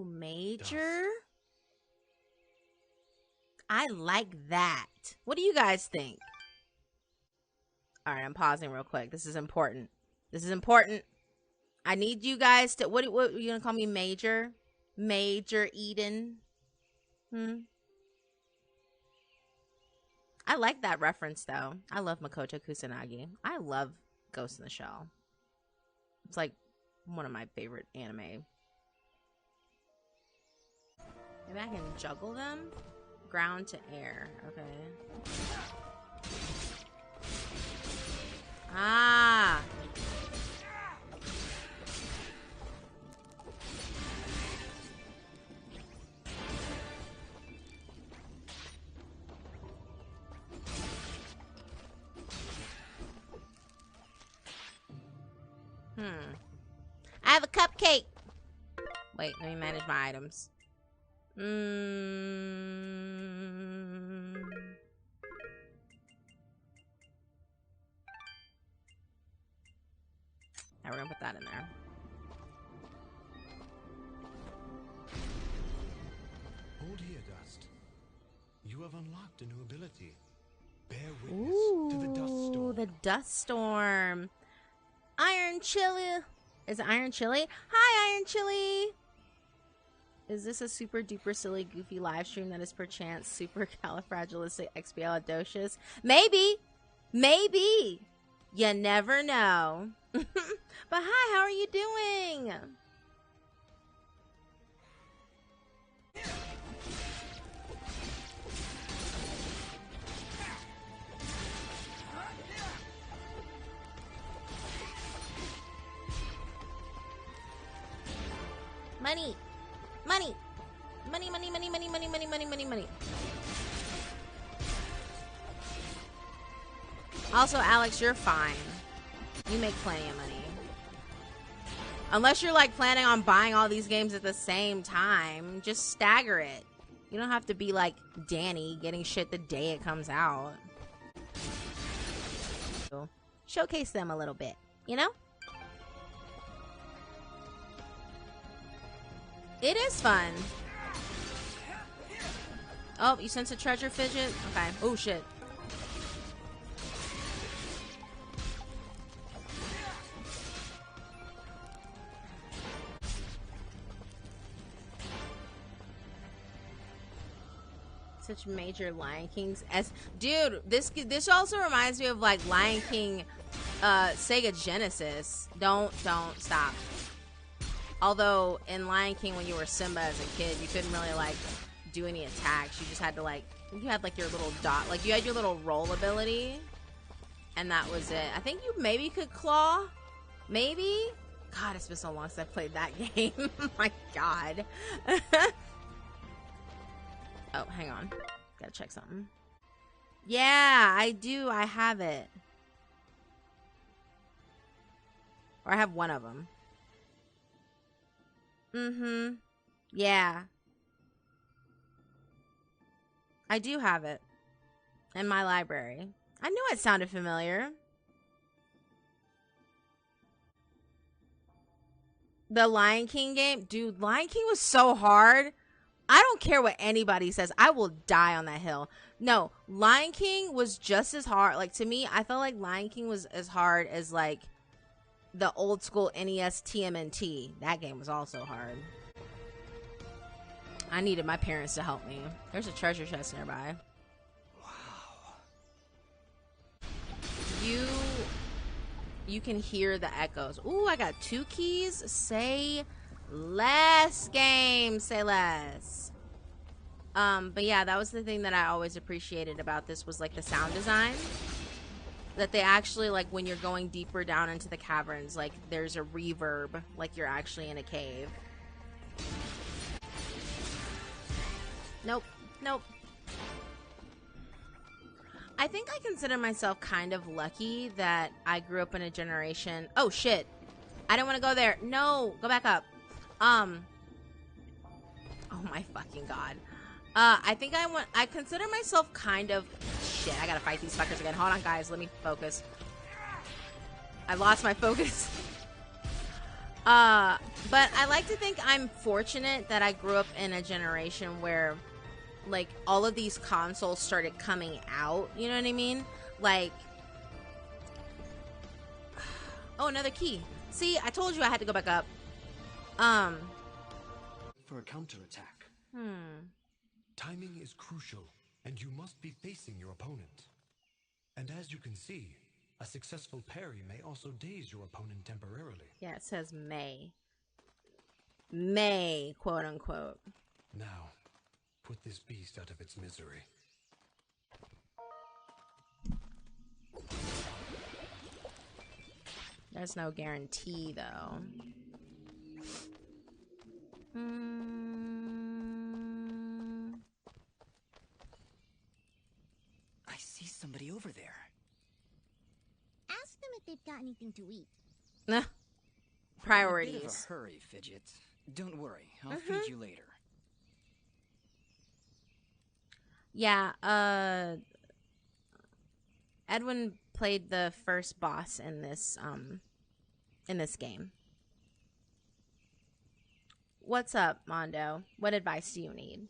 Ooh, major. I like that. What do you guys think? All right, I'm pausing real quick. This is important. This is important. I need you guys to. What are you gonna call me, Major? Major Eden. I like that reference though. I love Makoto Kusanagi. I love Ghost in the Shell. It's like one of my favorite anime. Maybe I can juggle them? Ground to air. Okay. Ah! I have a cupcake. Wait, let me manage my items. Now we're gonna put that in there. Hold here, Dust. You have unlocked a new ability. Bear witness to the dust storm. The dust storm. Iron Chili. Is it Iron Chili? Hi, Iron Chili. Is this a super duper silly goofy live stream that is perchance super califragilisticexpialidocious? Maybe. Maybe. You never know. But hi, how are you doing? Money. Money. Money, money, money, money, money, money, money, money, money. Also, Alex, you're fine. You make plenty of money. Unless you're like planning on buying all these games at the same time, just stagger it. You don't have to be like Danny getting shit the day it comes out. Showcase them a little bit, you know? It is fun. Oh, you sense a treasure fidget? Okay. Oh, shit. Such major Lion Kings as dude. This also reminds me of like Lion King, Sega Genesis. Don't stop. Although in Lion King, when you were Simba as a kid, you couldn't really like do any attacks. You just had to like, you had like your little dot, like you had your little roll ability, and that was it. I think you maybe could claw, maybe. God, it's been so long since I played that game. My God. Oh, hang on. Gotta check something. Yeah, I do. I have it. Or I have one of them. Mm-hmm. Yeah. I do have it. In my library. I knew it sounded familiar. The Lion King game? Dude, Lion King was so hard. I don't care what anybody says. I will die on that hill. No, Lion King was just as hard. Like, to me, I felt like Lion King was as hard as, like, the old school NES TMNT. That game was also hard. I needed my parents to help me. There's a treasure chest nearby. Wow. You can hear the echoes. Ooh, I got 2 keys. Say less, game. Say less. But yeah, that was the thing that I always appreciated about this was like the sound design. That they actually, like, when you're going deeper down into the caverns, like, there's a reverb, like you're actually in a cave. Nope. Nope. I think I consider myself kind of lucky that I grew up in a generation... Oh, shit. I didn't want to go there. No, go back up. Oh my fucking God. I consider myself kind of... Shit, I gotta fight these fuckers again. Hold on, guys. Let me focus. I lost my focus. But I like to think I'm fortunate that I grew up in a generation where, like, all of these consoles started coming out. You know what I mean? Like, oh, another key. See, I told you I had to go back up. For a counterattack. Timing is crucial, and you must be facing your opponent. And as you can see, a successful parry may also daze your opponent temporarily. Yeah, it says may. May, quote unquote. Now, put this beast out of its misery. There's no guarantee, though. I see somebody over there. Ask them if they've got anything to eat. Nah. Priorities. A bit of a hurry, Fidget. Don't worry, I'll feed you later. Yeah, Edwin played the first boss in this game. What's up, Mondo? What advice do you need?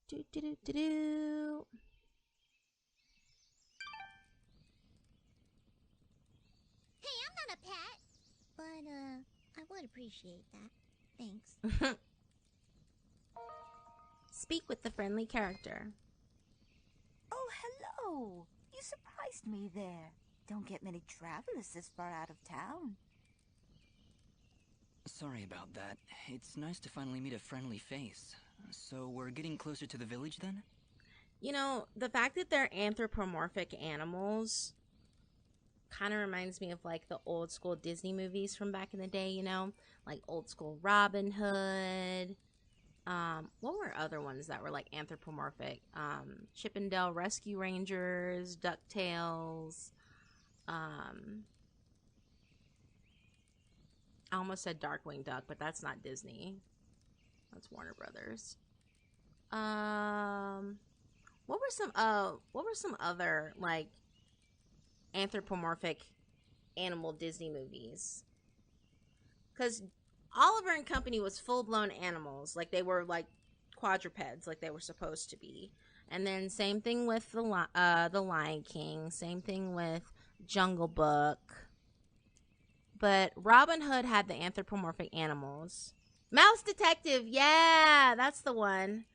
Do do do do do. Hey, I'm not a pet. But, I would appreciate that. Thanks. Speak with the friendly character. Oh, hello! You surprised me there. Don't get many travelers this far out of town. Sorry about that. It's nice to finally meet a friendly face. So we're getting closer to the village then? You know, the fact that they're anthropomorphic animals kind of reminds me of, like, the old school Disney movies from back in the day, you know? Like old school Robin Hood. What were other ones that were, like, anthropomorphic? Chip 'n Dale Rescue Rangers, DuckTales. I almost said Darkwing Duck, but that's not Disney. That's Warner Brothers. What were some other, like, anthropomorphic animal Disney movies? Because Oliver and Company was full-blown animals. Like, they were, like, quadrupeds, like they were supposed to be. And then same thing with the Lion King. Same thing with Jungle Book. But Robin Hood had the anthropomorphic animals. Mouse Detective, yeah, that's the one.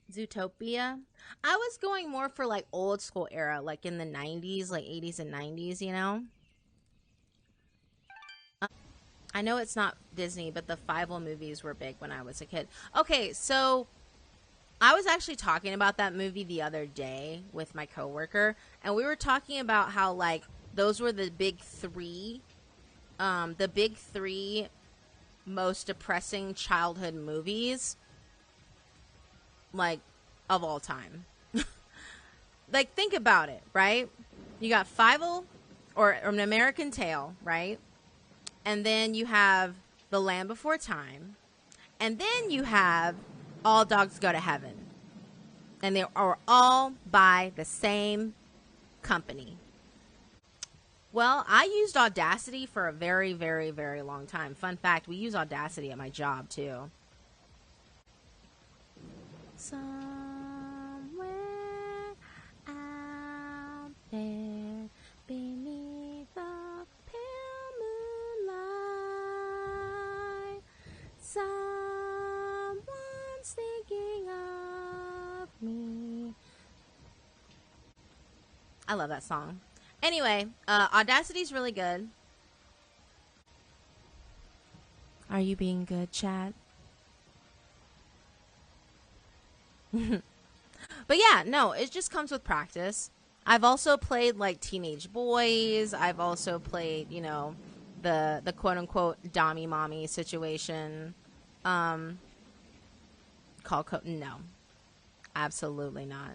Zootopia. I was going more for, like, old school era, like in the 90s, like 80s and 90s, you know? I know it's not Disney, but the Fievel movies were big when I was a kid. Okay, so I was actually talking about that movie the other day with my coworker, and we were talking about how, like, those were the big three most depressing childhood movies, like, of all time. Like, think about it, right? You got Fievel, or An American Tail, right? And then you have The Land Before Time. And then you have All Dogs Go to Heaven. And they are all by the same company. Well, I used Audacity for a very, very, very long time. Fun fact, we use Audacity at my job, too. Somewhere out there beneath the pale moonlight, someone's thinking of me. I love that song. Anyway, Audacity's really good. Are you being good, chat? But yeah, no, it just comes with practice. I've also played like teenage boys. I've also played, you know, the quote unquote dommy mommy situation. No, absolutely not.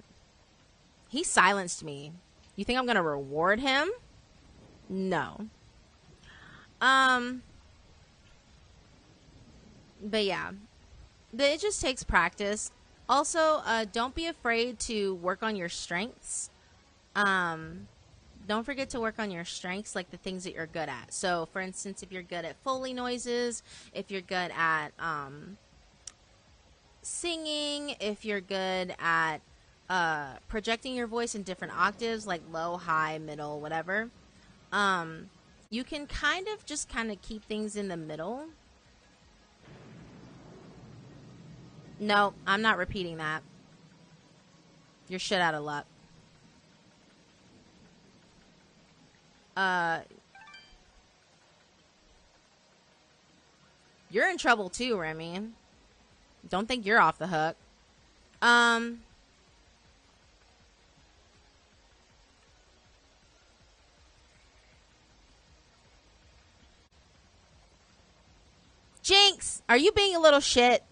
He silenced me. You think I'm gonna reward him? No. But yeah, it just takes practice. Also, don't be afraid to work on your strengths. Don't forget to work on your strengths, like the things that you're good at. So, for instance, if you're good at Foley noises, if you're good at singing, if you're good at projecting your voice in different octaves, like low, high, middle, whatever, you can kind of keep things in the middle. No, I'm not repeating that. You're shit out of luck. You're in trouble too, Remy. Don't think you're off the hook. Jinx, are you being a little shit?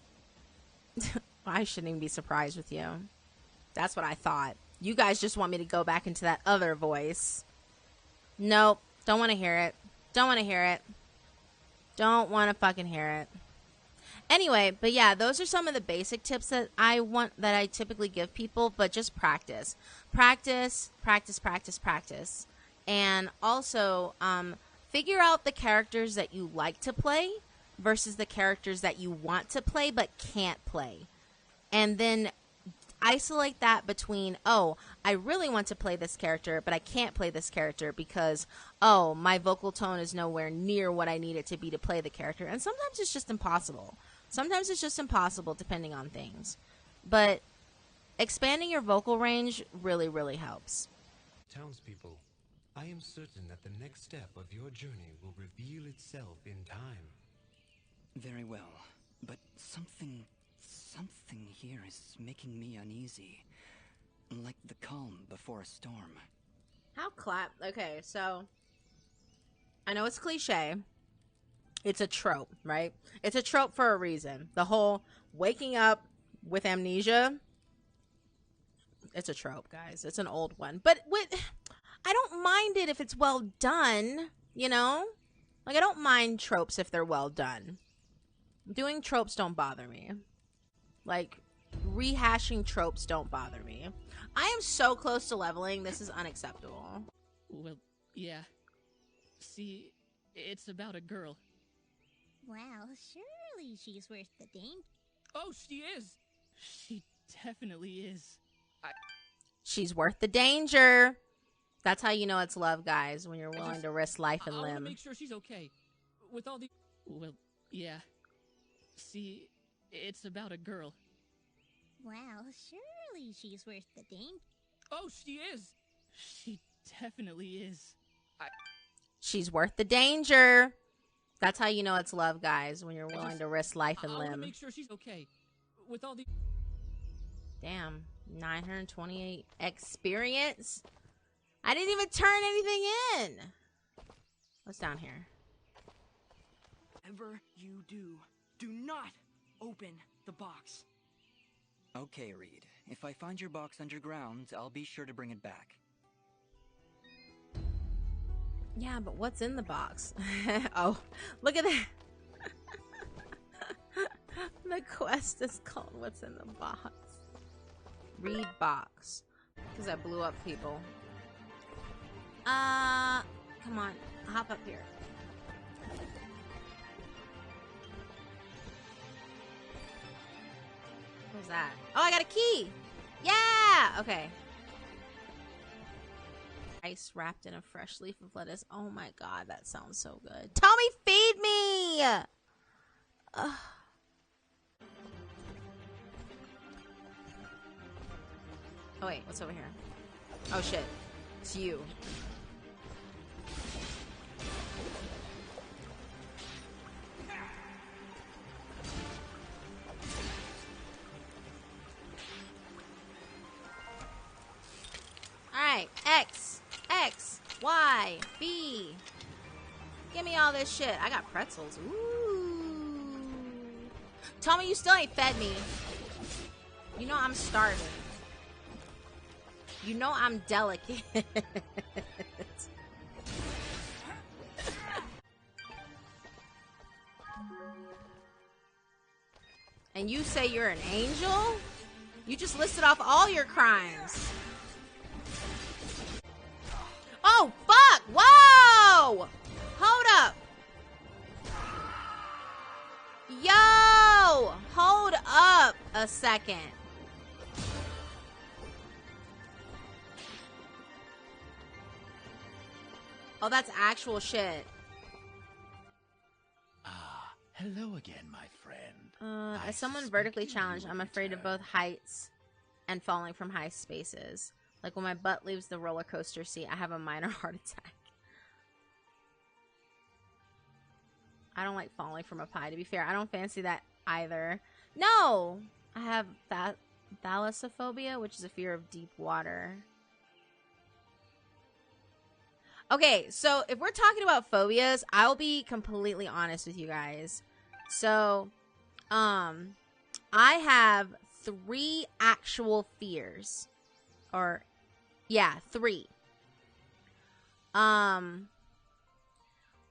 I shouldn't even be surprised with you. That's what I thought. You guys just want me to go back into that other voice. Nope. Don't want to hear it. Don't want to hear it. Don't want to fucking hear it. Anyway, but yeah, those are some of the basic tips that I typically give people, but just practice. Practice, practice, practice, practice. And also, figure out the characters that you like to play versus the characters that you want to play but can't play. And then isolate that between, oh, I really want to play this character, but I can't play this character because, oh, my vocal tone is nowhere near what I need it to be to play the character. And sometimes it's just impossible. Sometimes it's just impossible depending on things. But expanding your vocal range really, really helps. Townspeople, I am certain that the next step of your journey will reveal itself in time. Very well, but something here is making me uneasy. Like the calm before a storm. How clap? Okay, so I know it's cliche. It's a trope, right? It's a trope for a reason. The whole waking up with amnesia. It's a trope, guys. It's an old one. But I don't mind it if it's well done, you know? Like, I don't mind tropes if they're well done. Doing tropes don't bother me. Like, rehashing tropes don't bother me. I am so close to leveling. This is unacceptable. Well, yeah. See, it's about a girl. Well, surely she's worth the danger. Oh, she is! She definitely is. She's worth the danger. That's how you know it's love, guys, when you're willing to risk life and I limb. want to make sure she's okay. With all the... Well, yeah. See, it's about a girl. Well, surely she's worth the danger. Oh, she is! She definitely is. She's worth the danger. That's how you know it's love, guys, when you're willing to risk life and I want to limb. make sure she's okay. With all the... Damn, 928 experience. I didn't even turn anything in. What's down here? Whatever you do, do not open the box. Okay, Reed. If I find your box underground, I'll be sure to bring it back. Yeah, but what's in the box? Oh, look at that. The quest is called What's in the Box. Read box. Because I blew up people. Come on. Hop up here. What was that? Oh, I got a key! Yeah! Okay. Ice wrapped in a fresh leaf of lettuce. Oh my god, that sounds so good. Tommy, feed me! Ugh. Oh wait, what's over here? Oh shit. It's you. Fly! Bee! Give me all this shit. I got pretzels. Ooh. Tell me you still ain't fed me. You know I'm starving. You know I'm delicate. And you say you're an angel? You just listed off all your crimes. Oh, fuck! Whoa! Hold up. Yo! Hold up a second. Oh, that's actual shit. Hello again, my friend. As someone vertically challenged, I'm afraid of both heights and falling from high spaces. Like when my butt leaves the roller coaster seat, I have a minor heart attack. I don't like falling from a pie, to be fair. I don't fancy that either. No! I have thalassophobia, which is a fear of deep water. Okay, so if we're talking about phobias, I'll be completely honest with you guys. So, I have 3 actual fears. Or, yeah, 3.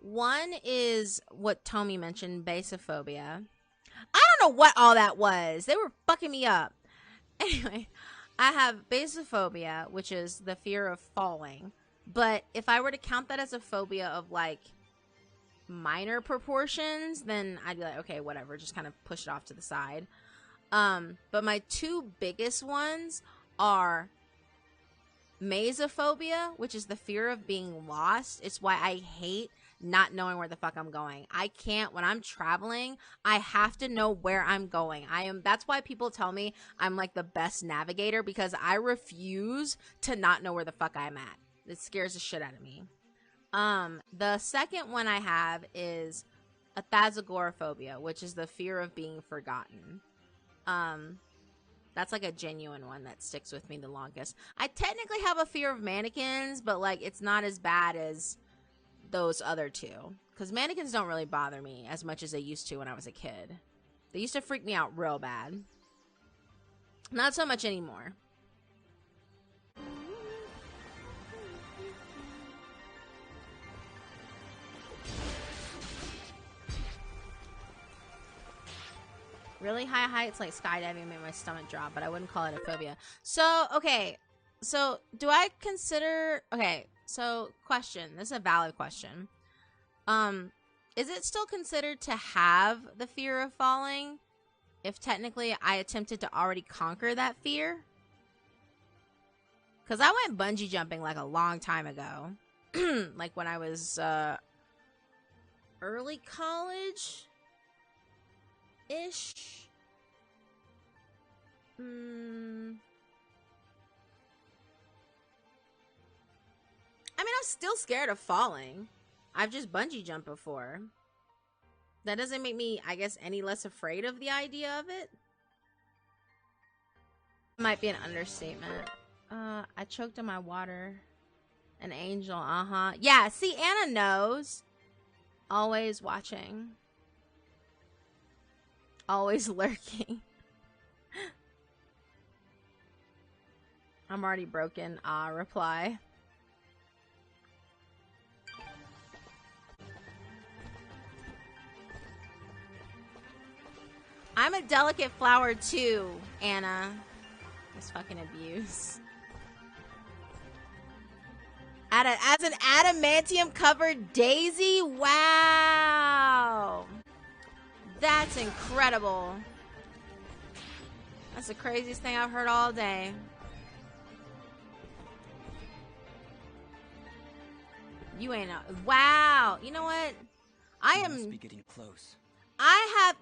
One is what Tommy mentioned, basophobia. I don't know what all that was. They were fucking me up. Anyway, I have basophobia, which is the fear of falling. But if I were to count that as a phobia of, like, minor proportions, then I'd be like, okay, whatever, just kind of push it off to the side. But my 2 biggest ones are mesophobia, which is the fear of being lost. It's why I hate not knowing where the fuck I'm going. I can't, when I'm traveling, I have to know where I'm going. That's why people tell me I'm like the best navigator, because I refuse to not know where the fuck I'm at. It scares the shit out of me. The second one I have is agoraphobia, which is the fear of being forgotten. That's like a genuine one that sticks with me the longest. I technically have a fear of mannequins, but like it's not as bad as those other 2. Because mannequins don't really bother me as much as they used to when I was a kid. They used to freak me out real bad. Not so much anymore. Really high heights like skydiving made my stomach drop, but I wouldn't call it a phobia. So, okay. So, do I consider... Okay, so, question. This is a valid question. Is it still considered to have the fear of falling if technically I attempted to already conquer that fear? Because I went bungee jumping like a long time ago. Like when I was early college... ish. I mean, I'm still scared of falling. I've just bungee jumped before. That doesn't make me, I guess, any less afraid of the idea of it. Might be an understatement. I choked on my water. An angel, Yeah, see, Anna knows. Always watching. Always lurking. I'm already broken. Reply. I'm a delicate flower too, Anna. This fucking abuse. As an adamantium covered daisy? Wow. That's incredible. That's the craziest thing I've heard all day. You ain't know. Wow. You know what? You must be getting close.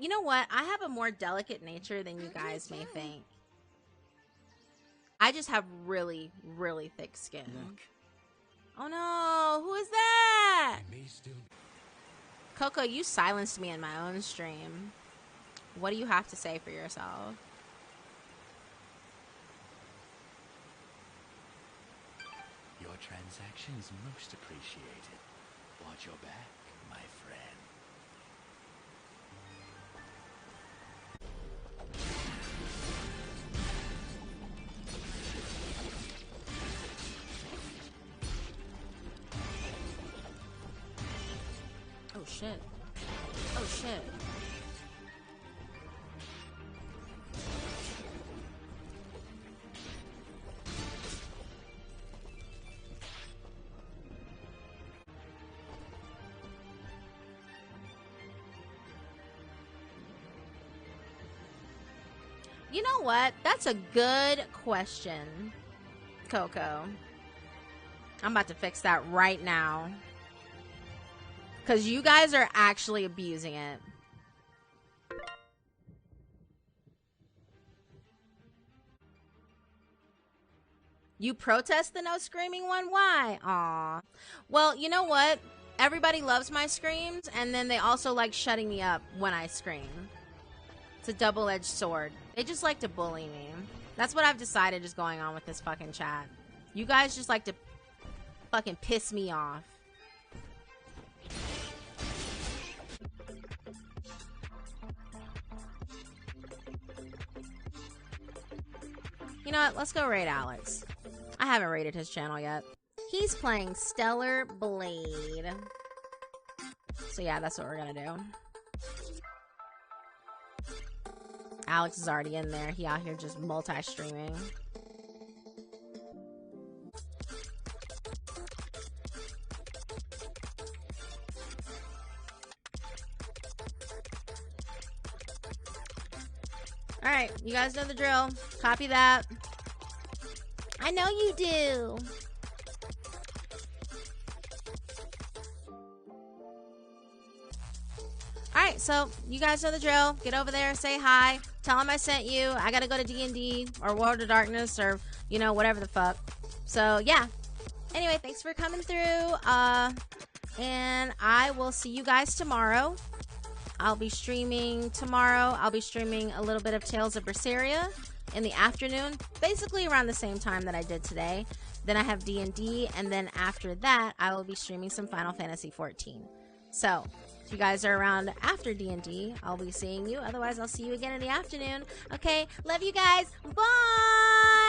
You know what? I have a more delicate nature than you guys may think. I just have really, really thick skin. Look. Oh no, who is that? Coco, you silenced me in my own stream. What do you have to say for yourself? Your transaction is most appreciated. Watch your back, my friend. Oh shit. Oh shit. You know what? That's a good question, Coco. I'm about to fix that right now. Because you guys are actually abusing it. You protest the no screaming one? Why? Aw. Well, you know what? Everybody loves my screams, and then they also like shutting me up when I scream. It's a double-edged sword. They just like to bully me. That's what I've decided is going on with this fucking chat. You guys just like to fucking piss me off. You know what? Let's go raid Alex. I haven't raided his channel yet. He's playing Stellar Blade. So yeah, that's what we're gonna do. Alex is already in there. He out here just multi-streaming. Alright, you guys know the drill. Copy that. I know you do. Alright, so you guys know the drill. Get over there, say hi. Tell them I sent you. I gotta go to D&D or World of Darkness or, you know, whatever the fuck. So, yeah. Anyway, thanks for coming through. And I will see you guys tomorrow. I'll be streaming tomorrow. I'll be streaming a little bit of Tales of Berseria in the afternoon, basically around the same time that I did today. Then I have D&D, and then after that, I will be streaming some Final Fantasy XIV. So, if you guys are around after D&D, I'll be seeing you. Otherwise, I'll see you again in the afternoon. Okay, love you guys. Bye!